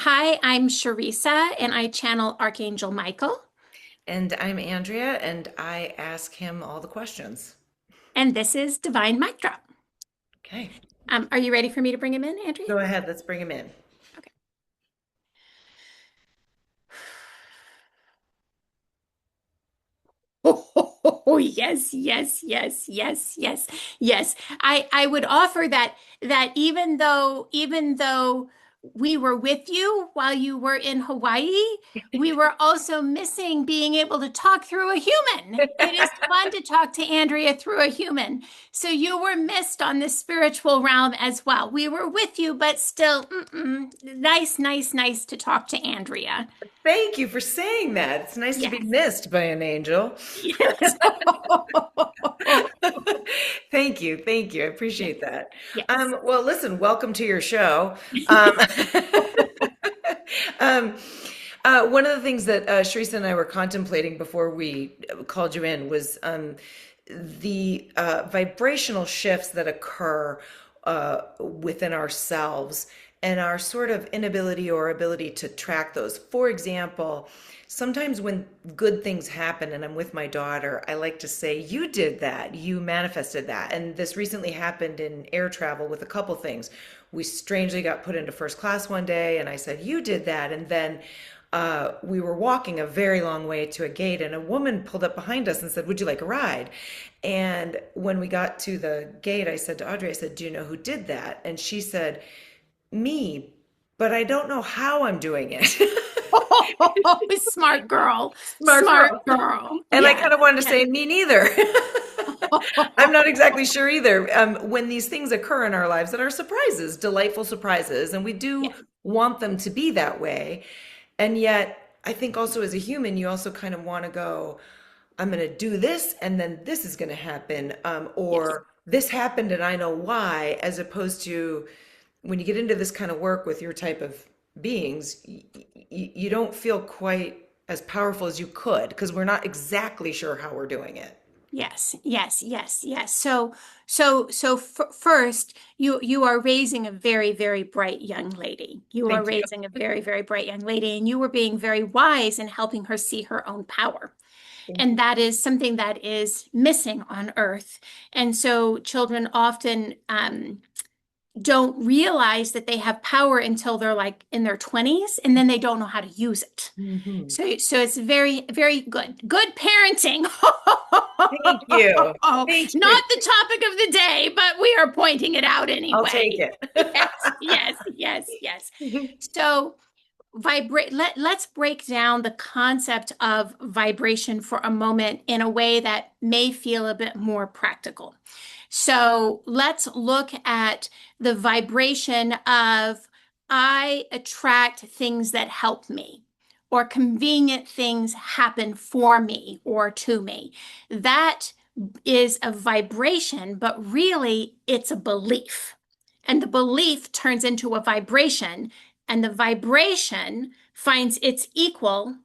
Hi, I'm Sherisa and I channel Archangel Michael. And I'm Andrea, and I ask him all the questions. And this is Divine Mic Drop. Okay, Are you ready for me to bring him in, Andrea? go ahead. Let's bring him in. Okay. Oh, yes, yes, yes, yes, yes, yes. I would offer that even though we were with you while you were in Hawaii, we were also missing being able to talk through a human. It is fun to talk to Andrea through a human. So you were missed on the spiritual realm as well. We were with you, but still, nice, nice, nice to talk to Andrea. Thank you for saying that. It's nice to be Yes. missed by an angel. Yes. Thank you. Thank you. I Yes. appreciate that. Yes. Well, listen, welcome to your show. Um, um, one of the things that Sherisa and I were contemplating before we called you in was the vibrational shifts that occur within ourselves and our sort of inability or ability to track those. For example, sometimes when good things happen and I'm with my daughter, I like to say, "You did that, you manifested that." And this recently happened in air travel with a couple things. We strangely got put into first class one day, and I said, "You did that." And then we were walking a very long way to a gate, and a woman pulled up behind us and said, "Would you like a ride?" And when we got to the gate, I said to Audrey, I said, "Do you know who did that?" And she said, "Me, but I don't know how I'm doing it." Oh, smart girl. Smart Smart girl. girl. And I Yes. kind of wanted to Yes. say, "Me neither." I'm not exactly sure either. When these things occur in our lives that are surprises, delightful surprises, and we do Yes. want them to be that way. And yet, I think also as a human, you also kind of want to go, "I'm going to do this, and then this is going to happen," Yes. or "This happened, and I know why," as opposed to when you get into this kind of work with your type of beings, you don't feel quite as powerful as you could because we're not exactly sure how we're doing it. Yes. Yes. Yes. Yes. So first, you are raising a very, very bright young lady. You are Thank you. raising a very, very bright young lady, and you were being very wise in helping her see her own power. Thank And you. that is something that is missing on Earth. And so children often don't realize that they have power until they're like in their 20s, and then they don't know how to use it. Mhm. So it's very, very good. Good parenting. Thank you. Thank you. Not the topic of the day, but we are pointing it out I'll take anyway. it. Yes, yes, yes, yes. So let's break down the concept of vibration for a moment in a way that may feel a bit more practical. So let's look at the vibration of I attract things that help me, or convenient things happen for me or to me. That is a vibration, but really it's a belief. And the belief turns into a vibration, and the vibration finds its equal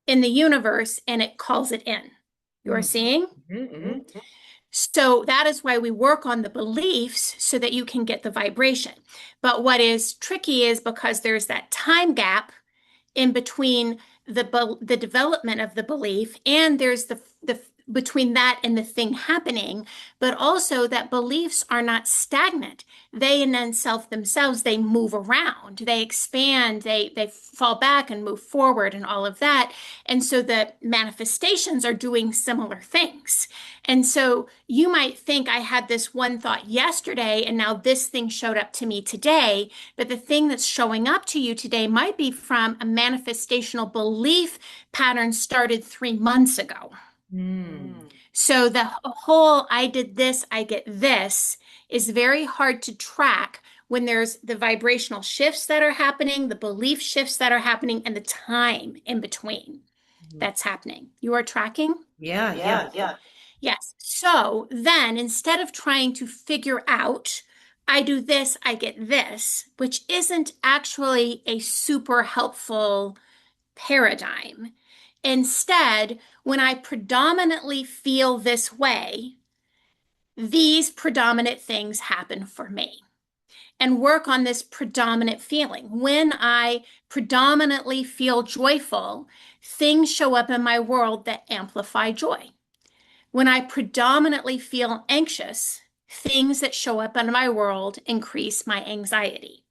in the universe and it calls it in. You're Mhm, seeing? mhm. So that is why we work on the beliefs so that you can get the vibration. But what is tricky is because there's that time gap in between the development of the belief, and there's the between that and the thing happening, but also that beliefs are not stagnant. They in themselves, they move around, they expand, they fall back and move forward and all of that. And so the manifestations are doing similar things. And so you might think I had this one thought yesterday and now this thing showed up to me today, but the thing that's showing up to you today might be from a manifestational belief pattern started 3 months ago. Mm. So the whole I did this, I get this is very hard to track when there's the vibrational shifts that are happening, the belief shifts that are happening, and the time in between that's happening. You are tracking? Yeah, yeah. Yes. So then instead of trying to figure out, I do this, I get this, which isn't actually a super helpful paradigm. Instead, when I predominantly feel this way, these predominant things happen for me. and work on this predominant feeling. When I predominantly feel joyful, things show up in my world that amplify joy. When I predominantly feel anxious, things that show up in my world increase my anxiety.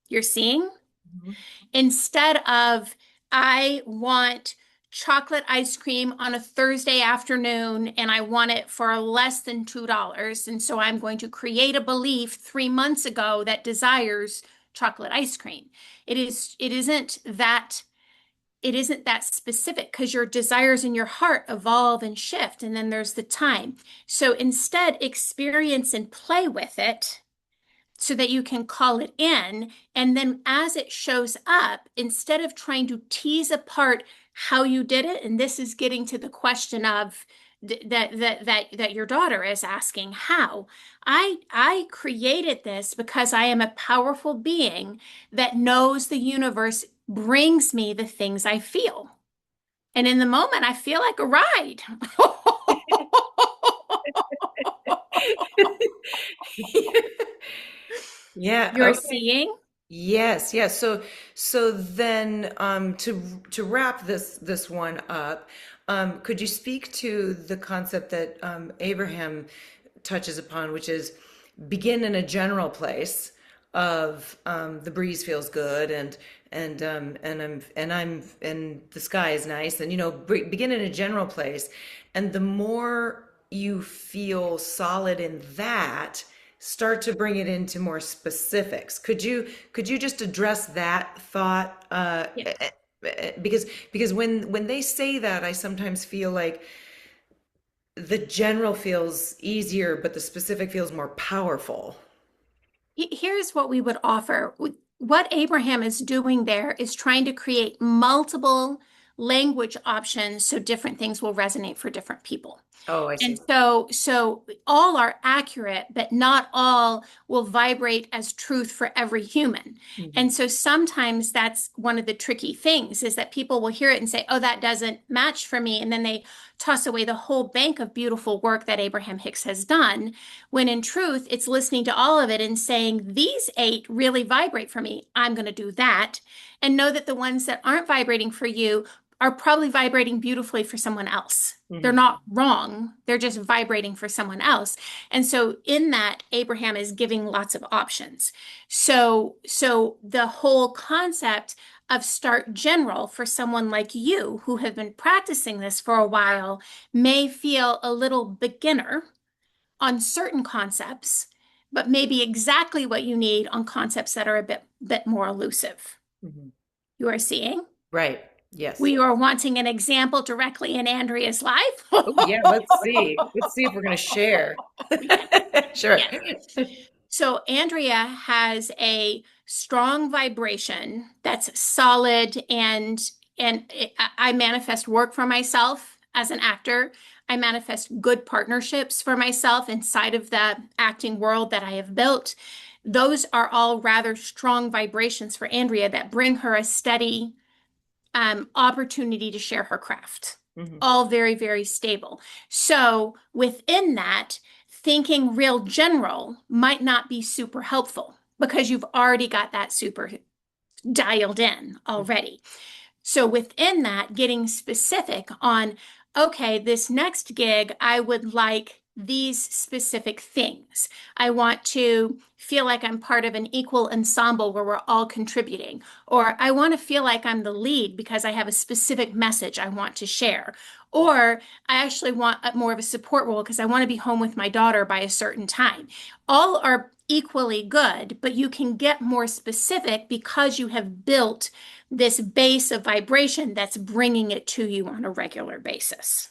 You're seeing? Mhm. Instead of, I want chocolate ice cream on a Thursday afternoon and I want it for less than $2. And so I'm going to create a belief 3 months ago that desires chocolate ice cream. It isn't that specific because your desires in your heart evolve and shift, and then there's the time. So instead, experience and play with it so that you can call it in. And then as it shows up, instead of trying to tease apart how you did it, and this is getting to the question of that your daughter is asking, how I created this because I am a powerful being that knows the universe brings me the things I feel. And in the moment, I feel like a ride. Yeah. You're Okay. seeing? Yes, yes. So then to wrap this one up, could you speak to the concept that Abraham touches upon, which is begin in a general place of the breeze feels good and the sky is nice and begin in a general place, and the more you feel solid in that, start to bring it into more specifics. Could you just address that thought? Yeah. Because when they say that, I sometimes feel like the general feels easier, but the specific feels more powerful. Here's what we would offer. What Abraham is doing there is trying to create multiple language options so different things will resonate for different people. Oh, I And see. so all are accurate, but not all will vibrate as truth for every human. Hmm. And so sometimes that's one of the tricky things is that people will hear it and say, oh, that doesn't match for me. And then they toss away the whole bank of beautiful work that Abraham Hicks has done, when in truth, it's listening to all of it and saying, these 8 really vibrate for me. I'm going to do that. And know that the ones that aren't vibrating for you are probably vibrating beautifully for someone else. They're Hmm. not wrong. They're just vibrating for someone else. And so in that, Abraham is giving lots of options. So the whole concept of start general for someone like you who have been practicing this for a while may feel a little beginner on certain concepts, but maybe exactly what you need on concepts that are a bit more elusive. Hmm. You are seeing? Right. Yes. We are wanting an example directly in Andrea's life. Oh, yeah. Let's see. Let's see if we're going to share. Yes, Sure. yes. So Andrea has a strong vibration that's solid, and I manifest work for myself as an actor. I manifest good partnerships for myself inside of the acting world that I have built. Those are all rather strong vibrations for Andrea that bring her a steady opportunity to share her craft. Hmm. All very, very stable. So within that, thinking real general might not be super helpful because you've already got that super dialed in already. So within that, getting specific on, okay, this next gig, I would like these specific things. I want to feel like I'm part of an equal ensemble where we're all contributing. Or I want to feel like I'm the lead because I have a specific message I want to share. Or I actually want more of a support role because I want to be home with my daughter by a certain time. All are equally good, but you can get more specific because you have built this base of vibration that's bringing it to you on a regular basis.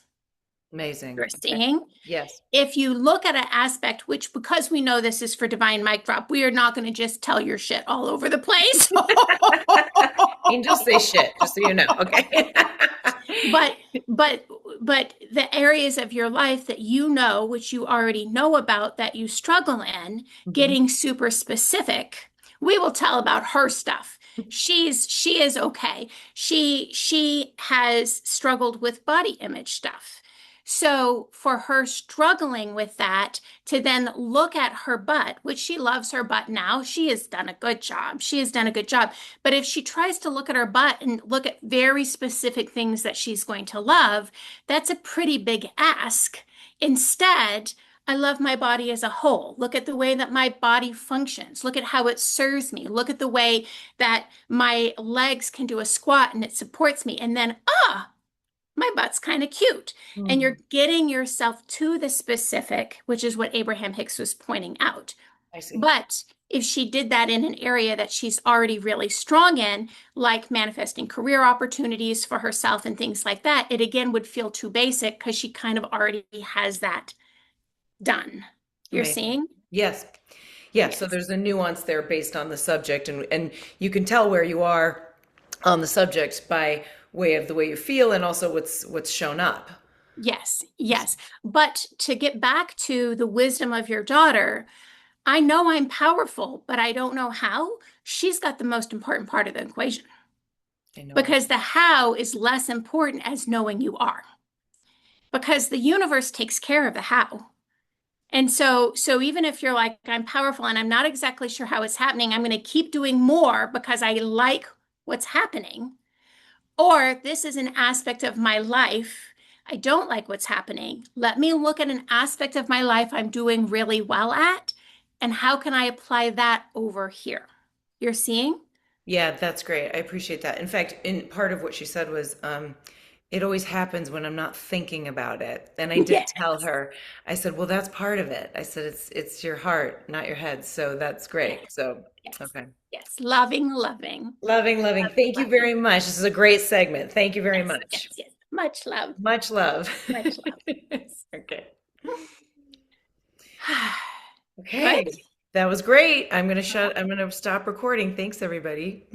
Amazing. You're Okay. seeing? Yes. If you look at an aspect, which because we know this is for divine mic drop, we are not going to just tell your shit all over the place. Angels say shit, just so you know. Okay. but but but the areas of your life that you know, which you already know about, that you struggle in, Mhm. getting super specific, we will tell about her stuff. She is okay. She has struggled with body image stuff. So for her struggling with that, to then look at her butt, which she loves her butt now, she has done a good job. She has done a good job. But if she tries to look at her butt and look at very specific things that she's going to love, that's a pretty big ask. Instead, I love my body as a whole. Look at the way that my body functions. Look at how it serves me. Look at the way that my legs can do a squat and it supports me. And then, my butt's kind of cute. And Mhm. you're getting yourself to the specific, which is what Abraham Hicks was pointing out. I see. But if she did that in an area that she's already really strong in, like manifesting career opportunities for herself and things like that, it again would feel too basic because she kind of already has that done. You're Amazing. seeing? Yes. Yeah, so Yes. there's a nuance there based on the subject, and you can tell where you are on the subject by way of the way you feel and also what's shown up. Yes. Yes. But to get back to the wisdom of your daughter, I know I'm powerful, but I don't know how. She's got the most important part of the equation I know it. because the how is less important as knowing you are, because the universe takes care of the how. And so even if you're like, I'm powerful and I'm not exactly sure how it's happening, I'm going to keep doing more because I like what's happening. Or this is an aspect of my life. I don't like what's happening. Let me look at an aspect of my life I'm doing really well at, and how can I apply that over here? You're seeing? Yeah, that's great. I appreciate that. In fact, in part of what she said was, it always happens when I'm not thinking about it. And I did Yes, tell her, I said, well, that's part of it. I said, it's your heart, not your head. So that's yes, great. So, yes, okay. yes. Loving, loving, Loving, loving. loving, Thank you loving. very much. This is a great segment. Thank you very Yes, yes, much. yes. Much love, Much love. much love. Yes. Okay. Good. Okay. That was great. I'm gonna stop recording. Thanks, everybody.